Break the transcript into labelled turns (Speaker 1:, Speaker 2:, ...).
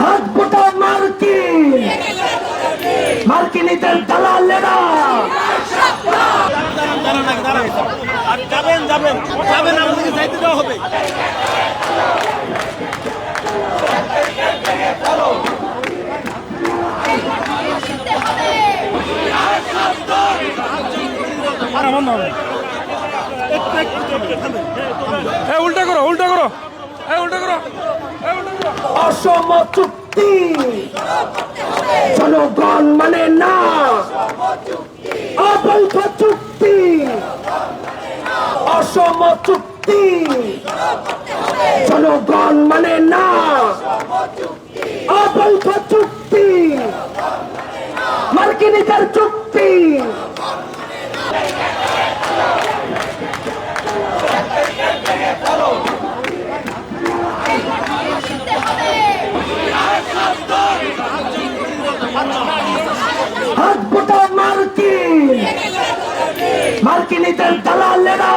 Speaker 1: হাত গোটা মার্কিন, মার্কিনীদের দালালেরা।
Speaker 2: যাবেন যাবেন যাবেন, আমাদেরকে যাইতে দেওয়া হবে। আর আমার না, উল্টা করো, উল্টা করো, উল্টা করো, উল্টা করো।
Speaker 1: অসম চুক্তি জনগণ মানে না, অবৈধ চুক্তি। অসম চুক্তি জনগণ মানে না, অবৈধ চুক্তি। মার্কিনীদের চুক্তি। হাত গোটা মার্কিন, মার্কিনীদের দালালেরা।